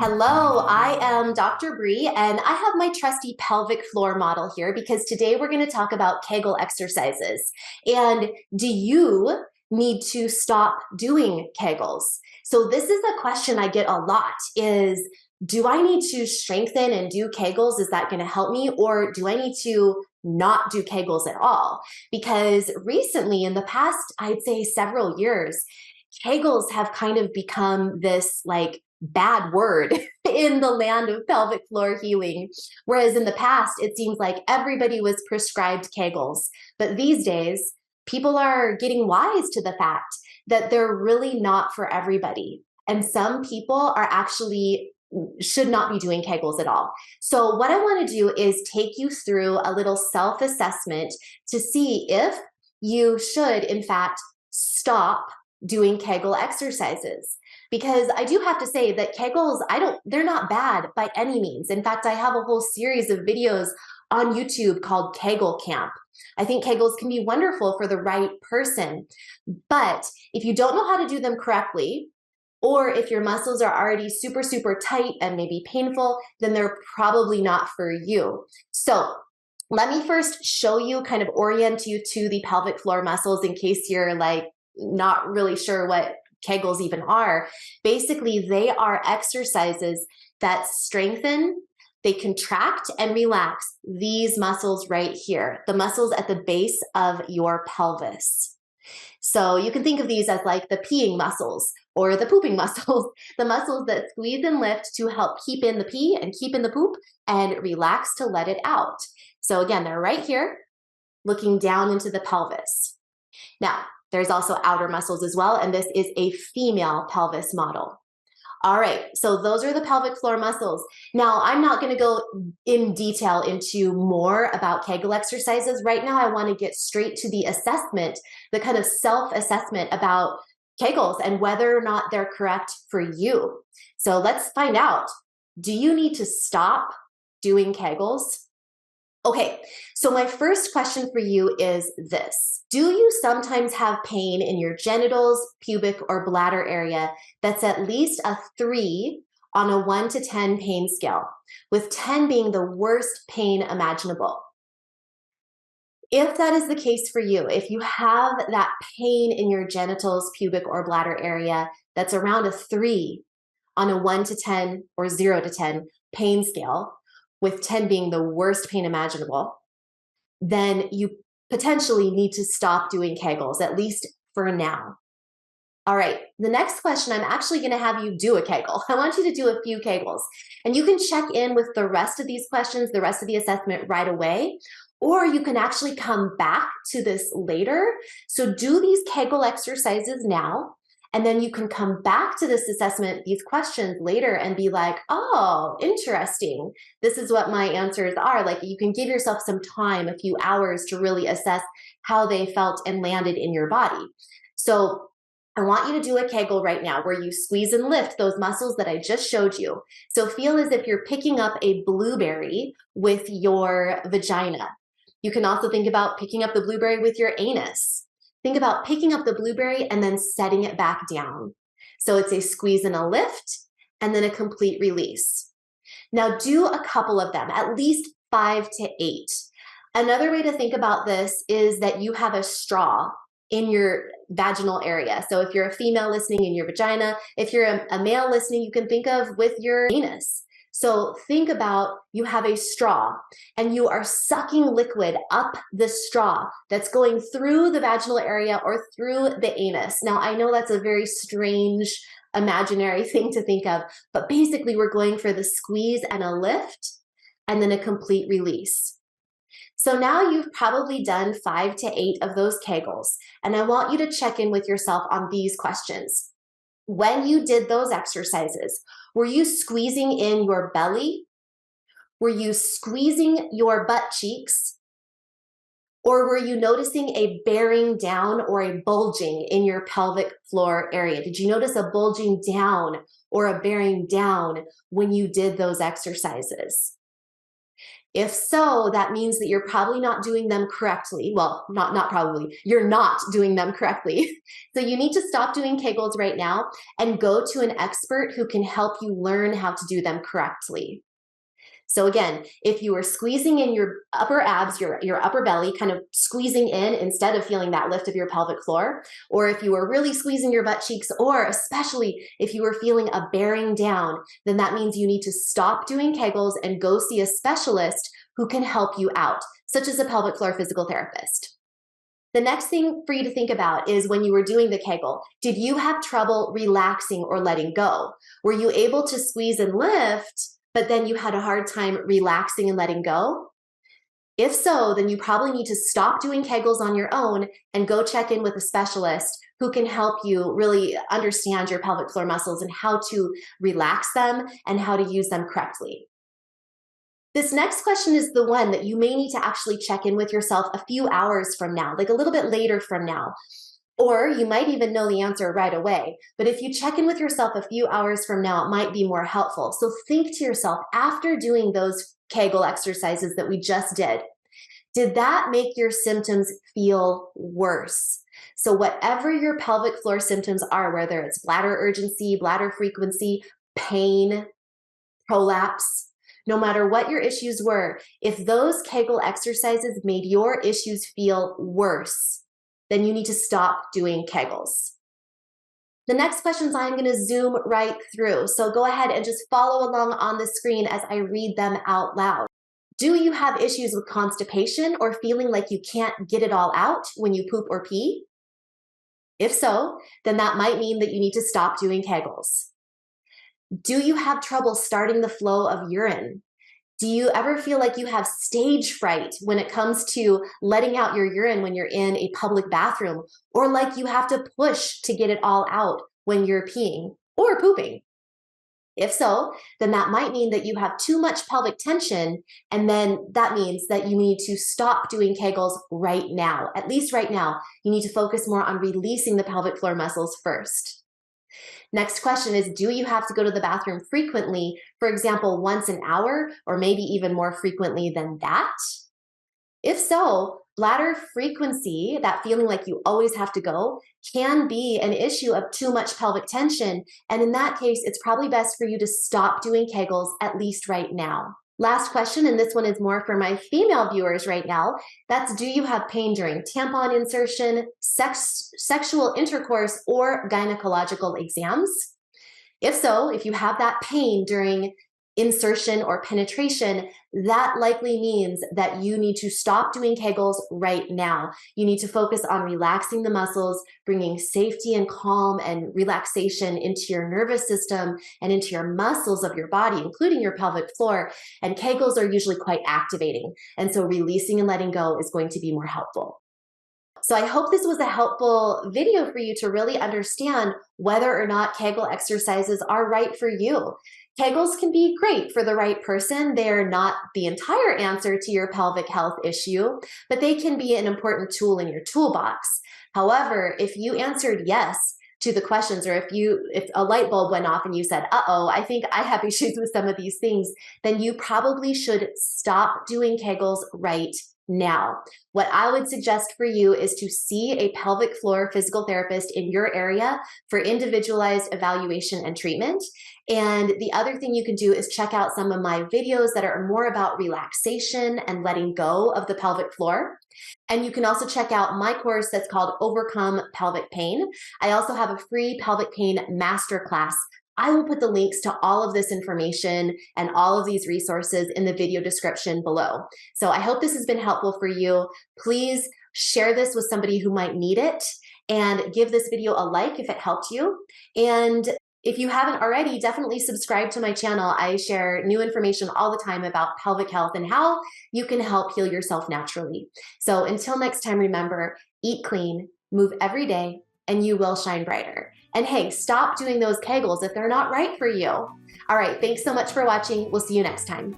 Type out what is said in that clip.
Hello, I am Dr. Bree, and I have my trusty pelvic floor model here because today we're going to talk about Kegel exercises. And do you need to stop doing Kegels? So this is a question I get a lot is, do I need to strengthen and do Kegels? Is that going to help me? Or do I need to not do Kegels at all? Because recently, in the past, I'd say several years, Kegels have kind of become this bad word in the land of pelvic floor healing. Whereas in the past, it seems like everybody was prescribed Kegels. But these days, people are getting wise to the fact that they're really not for everybody. And some people are actually should not be doing Kegels at all. So what I want to do is take you through a little self-assessment to see if you should, in fact, stop doing Kegel exercises. Because I do have to say that Kegels, they're not bad by any means. In fact, I have a whole series of videos on YouTube called Kegel Camp. I think Kegels can be wonderful for the right person. But if you don't know how to do them correctly, or if your muscles are already super, super tight and maybe painful, then they're probably not for you. So let me first show you, kind of orient you to the pelvic floor muscles in case you're not really sure what Kegels even are. Basically, they are exercises that strengthen, they contract and relax these muscles right here, the muscles at the base of your pelvis. So you can think of these as like the peeing muscles or the pooping muscles, the muscles that squeeze and lift to help keep in the pee and keep in the poop and relax to let it out. So again, they're right here, looking down into the pelvis. Now, there's also outer muscles as well, and this is a female pelvis model. All right, so those are the pelvic floor muscles. Now, I'm not going to go in detail into more about Kegel exercises. Right now, I want to get straight to the assessment, the kind of self-assessment about Kegels and whether or not they're correct for you. So let's find out. Do you need to stop doing Kegels? Okay, so my first question for you is this. Do you sometimes have pain in your genitals, pubic, or bladder area that's at least a 3 on a 1 to 10 pain scale, with 10 being the worst pain imaginable? If that is the case for you, if you have that pain in your genitals, pubic, or bladder area that's around a 3 on a 1 to 10 or 0 to 10 pain scale, with 10 being the worst pain imaginable, then you potentially need to stop doing Kegels, at least for now. All right, the next question, I'm actually going to have you do a Kegel. I want you to do a few Kegels, and you can check in with the rest of these questions, the rest of the assessment right away, or you can actually come back to this later. So do these Kegel exercises now, and then you can come back to this assessment, these questions later, and be like, oh, interesting. This is what my answers are. Like, you can give yourself some time, a few hours to really assess how they felt and landed in your body. So I want you to do a Kegel right now where you squeeze and lift those muscles that I just showed you. So feel as if you're picking up a blueberry with your vagina. You can also think about picking up the blueberry with your anus. Think about picking up the blueberry and then setting it back down. So it's a squeeze and a lift, and then a complete release. Now do a couple of them, at least 5 to 8. Another way to think about this is that you have a straw in your vaginal area. So if you're a female listening, in your vagina, if you're a male listening, you can think of with your anus. So think about you have a straw and you are sucking liquid up the straw that's going through the vaginal area or through the anus. Now, I know that's a very strange imaginary thing to think of, but basically we're going for the squeeze and a lift and then a complete release. So now you've probably done 5 to 8 of those Kegels, and I want you to check in with yourself on these questions. When you did those exercises, were you squeezing in your belly? Were you squeezing your butt cheeks? Or were you noticing a bearing down or a bulging in your pelvic floor area? Did you notice a bulging down or a bearing down when you did those exercises? If so, that means that you're probably not doing them correctly. Well, not probably, you're not doing them correctly. So you need to stop doing Kegels right now and go to an expert who can help you learn how to do them correctly. So again, if you are squeezing in your upper abs, your upper belly, kind of squeezing in instead of feeling that lift of your pelvic floor, or if you are really squeezing your butt cheeks, or especially if you are feeling a bearing down, then that means you need to stop doing Kegels and go see a specialist who can help you out, such as a pelvic floor physical therapist. The next thing for you to think about is when you were doing the Kegel, did you have trouble relaxing or letting go? Were you able to squeeze and lift, but then you had a hard time relaxing and letting go? If so, then you probably need to stop doing Kegels on your own and go check in with a specialist who can help you really understand your pelvic floor muscles and how to relax them and how to use them correctly. This next question is the one that you may need to actually check in with yourself a few hours from now, like a little bit later from now. Or you might even know the answer right away. But if you check in with yourself a few hours from now, it might be more helpful. So think to yourself, after doing those Kegel exercises that we just did that make your symptoms feel worse? So whatever your pelvic floor symptoms are, whether it's bladder urgency, bladder frequency, pain, prolapse, no matter what your issues were, if those Kegel exercises made your issues feel worse, then you need to stop doing Kegels. The next questions I'm going to zoom right through. So go ahead and just follow along on the screen as I read them out loud. Do you have issues with constipation or feeling like you can't get it all out when you poop or pee? If so, then that might mean that you need to stop doing Kegels. Do you have trouble starting the flow of urine? Do you ever feel like you have stage fright when it comes to letting out your urine when you're in a public bathroom, or like you have to push to get it all out when you're peeing or pooping? If so, then that might mean that you have too much pelvic tension, and then that means that you need to stop doing Kegels right now. At least right now, you need to focus more on releasing the pelvic floor muscles first. Next question is, do you have to go to the bathroom frequently, for example, once an hour, or maybe even more frequently than that? If so, bladder frequency, that feeling like you always have to go, can be an issue of too much pelvic tension. And in that case, it's probably best for you to stop doing Kegels, at least right now. Last question, and this one is more for my female viewers right now. That's, do you have pain during tampon insertion, sexual intercourse, or gynecological exams? If so, if you have that pain during insertion or penetration, that likely means that you need to stop doing Kegels right now. You need to focus on relaxing the muscles, bringing safety and calm and relaxation into your nervous system and into your muscles of your body, including your pelvic floor. And Kegels are usually quite activating. And so releasing and letting go is going to be more helpful. So I hope this was a helpful video for you to really understand whether or not Kegel exercises are right for you. Kegels can be great for the right person. They're not the entire answer to your pelvic health issue, but they can be an important tool in your toolbox. However, if you answered yes to the questions, or if a light bulb went off and you said, uh-oh, I think I have issues with some of these things, then you probably should stop doing Kegels right now. What I would suggest for you is to see a pelvic floor physical therapist in your area for individualized evaluation and treatment. And the other thing you can do is check out some of my videos that are more about relaxation and letting go of the pelvic floor. And you can also check out my course that's called Overcome Pelvic Pain. I also have a free pelvic pain masterclass. I will put the links to all of this information and all of these resources in the video description below. So I hope this has been helpful for you. Please share this with somebody who might need it, and give this video a like if it helped you. And if you haven't already, definitely subscribe to my channel. I share new information all the time about pelvic health and how you can help heal yourself naturally. So until next time, remember, eat clean, move every day, and you will shine brighter. And hey, stop doing those Kegels if they're not right for you. All right, thanks so much for watching. We'll see you next time.